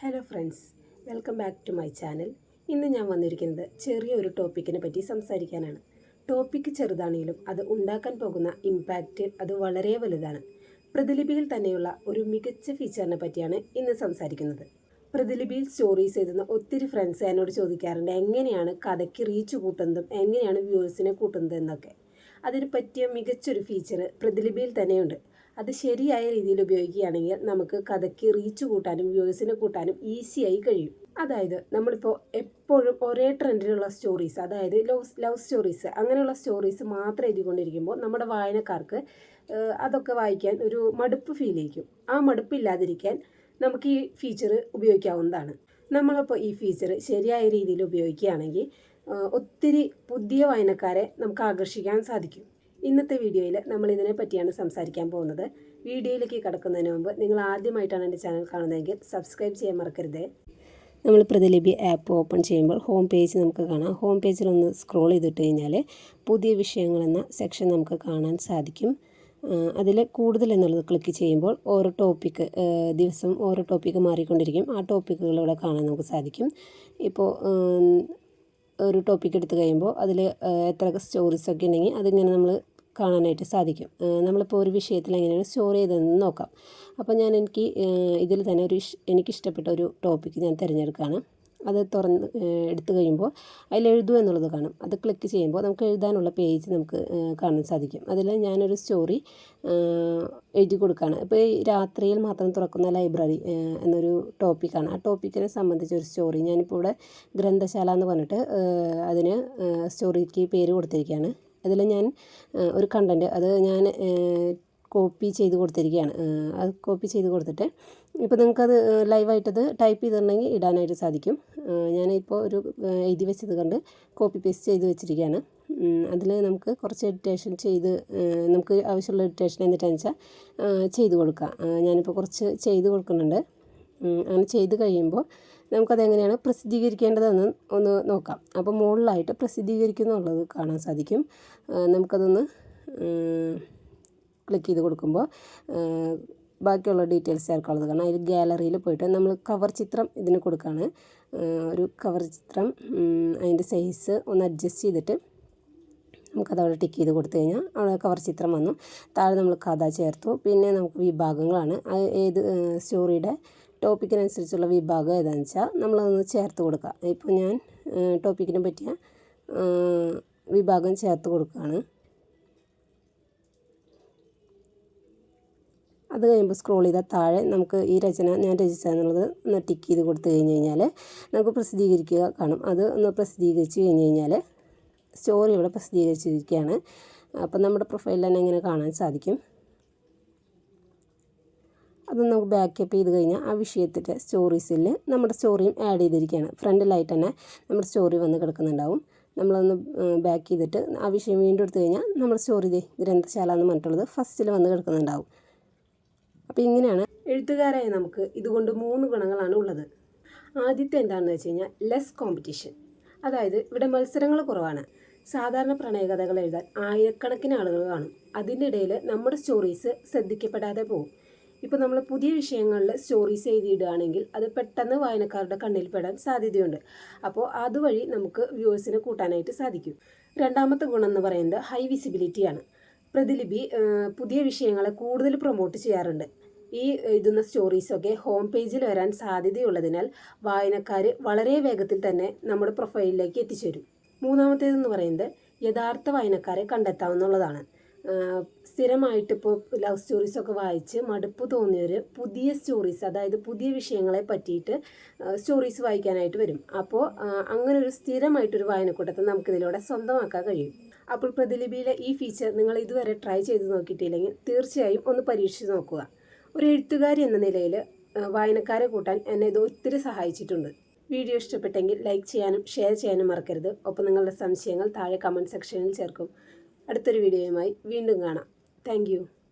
Hello friends, welcome back to my channel. ഇന്ന് ഞാൻ വന്നിരിക്കുന്നത് ചെറിയൊരു ടോപ്പിക്കിനെ പറ്റി സംസാരിക്കാനാണ്. ടോപ്പിക്ക് ചെറുതാണെങ്കിലും അത് ഉണ്ടാക്കാൻ പോകുന്ന ഇമ്പാക്റ്റ് അത് വളരെ വലുതാണ്. പ്രതിലിപിയിൽ തന്നെയുള്ള ഒരു മികച്ച ഫീച്ചറിനെ പറ്റിയാണ് ഇന്ന് സംസാരിക്കുന്നത്. പ്രതിലിപിയിൽ സ്റ്റോറീസ് എഴുതുന്ന ഒത്തിരി ഫ്രണ്ട്സ് എന്നോട് ചോദിക്കാറുണ്ട് എങ്ങനെയാണ് കഥയ്ക്ക് റീച്ച് കൂട്ടുന്നതും എങ്ങനെയാണ് വ്യൂവേഴ്സിനെ കൂട്ടുന്നത് എന്നൊക്കെ. അതിന് പറ്റിയ മികച്ചൊരു ഫീച്ചർ പ്രതിലിപിയിൽ തന്നെയുണ്ട്. അത് ശരിയായ രീതിയിൽ ഉപയോഗിക്കുകയാണെങ്കിൽ നമുക്ക് കഥയ്ക്ക് റീച്ച് കൂട്ടാനും വ്യൂവേഴ്സിനെ കൂട്ടാനും ഈസിയായി കഴിയും. അതായത് നമ്മളിപ്പോൾ എപ്പോഴും ഒരേ ട്രെൻഡിലുള്ള സ്റ്റോറീസ്, അതായത് ലവ് സ്റ്റോറീസ്, അങ്ങനെയുള്ള സ്റ്റോറീസ് മാത്രം എഴുതിക്കൊണ്ടിരിക്കുമ്പോൾ നമ്മുടെ വായനക്കാർക്ക് അതൊക്കെ വായിക്കാൻ ഒരു മടുപ്പ് ഫീൽ ചെയ്യും. ആ മടുപ്പില്ലാതിരിക്കാൻ നമുക്ക് ഈ ഫീച്ചർ ഉപയോഗിക്കാവുന്നതാണ്. നമ്മളിപ്പോൾ ഈ ഫീച്ചർ ശരിയായ രീതിയിൽ ഉപയോഗിക്കുകയാണെങ്കിൽ ഒത്തിരി പുതിയ വായനക്കാരെ നമുക്ക് ആകർഷിക്കാൻ സാധിക്കും. ഇന്നത്തെ വീഡിയോയിൽ നമ്മൾ ഇതിനെ പറ്റിയാണ് സംസാരിക്കാൻ പോകുന്നത്. വീഡിയോയിലേക്ക് കടക്കുന്നതിന് മുമ്പ് നിങ്ങൾ ആദ്യമായിട്ടാണ് എൻ്റെ ചാനൽ കാണുന്നതെങ്കിൽ സബ്സ്ക്രൈബ് ചെയ്യാൻ മറക്കരുത്. നമ്മൾ പ്രതിലിപി ആപ്പ് ഓപ്പൺ ചെയ്യുമ്പോൾ ഹോം പേജ് നമുക്ക് കാണാം. ഹോം പേജിലൊന്ന് സ്ക്രോൾ ചെയ്തിട്ട് കഴിഞ്ഞാൽ പുതിയ വിഷയങ്ങളെന്ന സെക്ഷൻ നമുക്ക് കാണാൻ സാധിക്കും. അതിൽ കൂടുതൽ എന്നുള്ളത് ക്ലിക്ക് ചെയ്യുമ്പോൾ ഓരോ ടോപ്പിക്ക് ദിവസം ഓരോ ടോപ്പിക്ക് മാറിക്കൊണ്ടിരിക്കും. ആ ടോപ്പിക്കുകൾ ഇവിടെ കാണാൻ നമുക്ക് സാധിക്കും. ഇപ്പോൾ ഒരു ടോപ്പിക്ക് എടുത്തു കഴിയുമ്പോൾ അതിൽ എത്ര സ്റ്റോറീസൊക്കെ ഉണ്ടെങ്കിൽ അതിങ്ങനെ നമ്മൾ കാണാനായിട്ട് സാധിക്കും. നമ്മളിപ്പോൾ ഒരു വിഷയത്തിൽ എങ്ങനെയാണ് സ്റ്റോർ ചെയ്തതെന്ന് നോക്കാം. അപ്പോൾ എനിക്ക് ഇതിൽ തന്നെ എനിക്കിഷ്ടപ്പെട്ട ഒരു ടോപ്പിക്ക് ഞാൻ തിരഞ്ഞെടുക്കുകയാണ്. അത് എടുത്തു കഴിയുമ്പോൾ അതിൽ എഴുതൂ എന്നുള്ളത് കാണും. അത് ക്ലിക്ക് ചെയ്യുമ്പോൾ നമുക്ക് എഴുതാനുള്ള പേജ് നമുക്ക് കാണാൻ സാധിക്കും. അതിൽ ഞാനൊരു സ്റ്റോറി എഴുതി കൊടുക്കുകയാണ്. ഇപ്പോൾ ഈ രാത്രിയിൽ മാത്രം തുറക്കുന്ന ലൈബ്രറി എന്നൊരു ടോപ്പിക്കാണ്. ആ ടോപ്പിക്കിനെ സംബന്ധിച്ചൊരു സ്റ്റോറി ഞാനിപ്പോൾ ഇവിടെ ഗ്രന്ഥശാല എന്ന് പറഞ്ഞിട്ട് അതിന് സ്റ്റോറിക്ക് പേര് കൊടുത്തിരിക്കുകയാണ്. അതിൽ ഞാൻ ഒരു കണ്ടൻറ്റ് അത് ഞാൻ കോപ്പി ചെയ്ത് കൊടുത്തിരിക്കുകയാണ്. അത് കോപ്പി ചെയ്ത് കൊടുത്തിട്ട് ഇപ്പോൾ നിങ്ങൾക്കത് ലൈവായിട്ടത് ടൈപ്പ് ചെയ്തിട്ടുണ്ടെങ്കിൽ ഇടാനായിട്ട് സാധിക്കും. ഞാനിപ്പോൾ ഒരു എഴുതി വെച്ചത് കണ്ട് കോപ്പി പേസ്റ്റ് ചെയ്ത് വെച്ചിരിക്കുകയാണ്. അതിൽ നമുക്ക് കുറച്ച് എഡിറ്റേഷൻ ചെയ്ത് നമുക്ക് ആവശ്യമുള്ള എഡിറ്റേഷൻ എന്നിട്ടാണെന്ന് വെച്ചാൽ ചെയ്ത് കൊടുക്കാം. ഞാനിപ്പോൾ കുറച്ച് ചെയ്ത് കൊടുക്കുന്നുണ്ട്. അങ്ങനെ ചെയ്ത് കഴിയുമ്പോൾ നമുക്കതെങ്ങനെയാണ് പ്രസിദ്ധീകരിക്കേണ്ടതെന്ന് ഒന്ന് നോക്കാം. അപ്പോൾ മുകളിലായിട്ട് പ്രസിദ്ധീകരിക്കുന്നുള്ളത് കാണാൻ സാധിക്കും. നമുക്കതൊന്ന് ക്ലിക്ക് ചെയ്ത് കൊടുക്കുമ്പോൾ ബാക്കിയുള്ള ഡീറ്റെയിൽസ് ചേർക്കാനുള്ളത് കാണാം. അതിൽ ഗാലറിയിൽ പോയിട്ട് നമ്മൾ കവർ ചിത്രം ഇതിന് കൊടുക്കുകയാണ്. ഒരു കവർ ചിത്രം അതിൻ്റെ സൈസ് ഒന്ന് അഡ്ജസ്റ്റ് ചെയ്തിട്ട് നമുക്കതവിടെ ടിക്ക് ചെയ്ത് കൊടുത്തു കഴിഞ്ഞാൽ അവിടെ കവർ ചിത്രം വന്നു. താഴെ നമ്മൾ കഥ ചേർത്തു. പിന്നെ നമുക്ക് വിഭാഗങ്ങളാണ്. അത് ഏത് സ്റ്റോറിയുടെ ടോപ്പിക്കിനനുസരിച്ചുള്ള വിഭാഗം ഏതാണെന്ന് വെച്ചാൽ നമ്മളതൊന്ന് ചേർത്ത് കൊടുക്കുക. ഇപ്പോൾ ഞാൻ ടോപ്പിക്കിനെ പറ്റിയ വിഭാഗം ചേർത്ത് കൊടുക്കുകയാണ്. അത് കഴിയുമ്പോൾ സ്ക്രോൾ ചെയ്താൽ താഴെ നമുക്ക് ഈ രചന ഞാൻ രചിച്ചതെന്നുള്ളത് ഒന്ന് ടിക്ക് ചെയ്ത് കൊടുത്തു കഴിഞ്ഞ് കഴിഞ്ഞാൽ നമുക്ക് പ്രസിദ്ധീകരിക്കുക കാണും. അത് ഒന്ന് പ്രസിദ്ധീകരിച്ച് കഴിഞ്ഞ് കഴിഞ്ഞാൽ സ്റ്റോറി ഇവിടെ പ്രസിദ്ധീകരിച്ചിരിക്കുകയാണ്. അപ്പം നമ്മുടെ പ്രൊഫൈലിൽ തന്നെ ഇങ്ങനെ കാണാൻ സാധിക്കും. അത് നമുക്ക് ബാക്കപ്പ് ചെയ്ത് കഴിഞ്ഞാൽ ആ വിഷയത്തിൻ്റെ സ്റ്റോറീസിൽ നമ്മുടെ സ്റ്റോറിയും ആഡ് ചെയ്തിരിക്കുകയാണ്. ഫ്രണ്ടിലായിട്ട് തന്നെ നമ്മുടെ സ്റ്റോറി വന്ന് കിടക്കുന്നുണ്ടാവും. നമ്മളൊന്ന് ബാക്ക് ചെയ്തിട്ട് ആ വിഷയം വീണ്ടും എടുത്തു കഴിഞ്ഞാൽ നമ്മുടെ സ്റ്റോറി ഗ്രന്ഥശാല എന്ന് പറഞ്ഞിട്ടുള്ളത് ഫസ്റ്റിൽ വന്ന് കിടക്കുന്നുണ്ടാവും. അപ്പോൾ ഇങ്ങനെയാണ് എഴുത്തുകാരായ നമുക്ക് ഇതുകൊണ്ട് 3 ഗുണങ്ങളാണ് ഉള്ളത്. ആദ്യത്തെ എന്താണെന്ന് വെച്ച് കഴിഞ്ഞാൽ ലെസ് കോമ്പറ്റീഷൻ. അതായത് ഇവിടെ മത്സരങ്ങൾ കുറവാണ്. സാധാരണ പ്രണയകഥകൾ എഴുതാൻ ആയിരക്കണക്കിന് ആളുകൾ കാണും. അതിൻ്റെ ഇടയിൽ നമ്മുടെ സ്റ്റോറീസ് ശ്രദ്ധിക്കപ്പെടാതെ പോകും. ഇപ്പോൾ നമ്മൾ പുതിയ വിഷയങ്ങളിൽ സ്റ്റോറീസ് എഴുതിയിടുകയാണെങ്കിൽ അത് പെട്ടെന്ന് വായനക്കാരുടെ കണ്ണിൽ പെടാൻ സാധ്യതയുണ്ട്. അപ്പോൾ അതുവഴി നമുക്ക് വ്യൂവേഴ്സിനെ കൂട്ടാനായിട്ട് സാധിക്കും. രണ്ടാമത്തെ ഗുണം എന്ന് പറയുന്നത് ഹൈ വിസിബിലിറ്റിയാണ്. പ്രതിലിപി പുതിയ വിഷയങ്ങളെ കൂടുതൽ പ്രൊമോട്ട് ചെയ്യാറുണ്ട്. ഈ എഴുതുന്ന സ്റ്റോറീസൊക്കെ ഹോം പേജിൽ വരാൻ സാധ്യതയുള്ളതിനാൽ വായനക്കാർ വളരെ വേഗത്തിൽ തന്നെ നമ്മുടെ പ്രൊഫൈലിലേക്ക് എത്തിച്ചേരും. മൂന്നാമത്തേതെന്ന് പറയുന്നത് യഥാർത്ഥ വായനക്കാരെ കണ്ടെത്താവുന്നതാണ്. സ്ഥിരമായിട്ടിപ്പോൾ ലവ് സ്റ്റോറീസൊക്കെ വായിച്ച് മടുപ്പ് തോന്നിയവർ പുതിയ സ്റ്റോറീസ്, അതായത് പുതിയ വിഷയങ്ങളെ പറ്റിയിട്ട് സ്റ്റോറീസ് വായിക്കാനായിട്ട് വരും. അപ്പോൾ അങ്ങനെ ഒരു സ്ഥിരമായിട്ടൊരു വായനക്കൂട്ടത്തെ നമുക്കിതിലൂടെ സ്വന്തമാക്കാൻ കഴിയും. അപ്പോൾ പ്രതിലിപിയിലെ ഈ ഫീച്ചർ നിങ്ങൾ ഇതുവരെ ട്രൈ ചെയ്ത് നോക്കിയിട്ടില്ലെങ്കിൽ തീർച്ചയായും ഒന്ന് പരീക്ഷിച്ച് നോക്കുക. ഒരു എഴുത്തുകാരി എന്ന നിലയിൽ വായനക്കാരെ കൂട്ടാൻ എന്നെ ഇത് ഒത്തിരി സഹായിച്ചിട്ടുണ്ട്. വീഡിയോ ഇഷ്ടപ്പെട്ടെങ്കിൽ ലൈക്ക് ചെയ്യാനും ഷെയർ ചെയ്യാനും മറക്കരുത്. ഒപ്പം നിങ്ങളുടെ സംശയങ്ങൾ താഴെ കമൻറ്റ് സെക്ഷനിൽ ചേർക്കും. അടുത്തൊരു വീഡിയോയുമായി വീണ്ടും കാണാം. താങ്ക്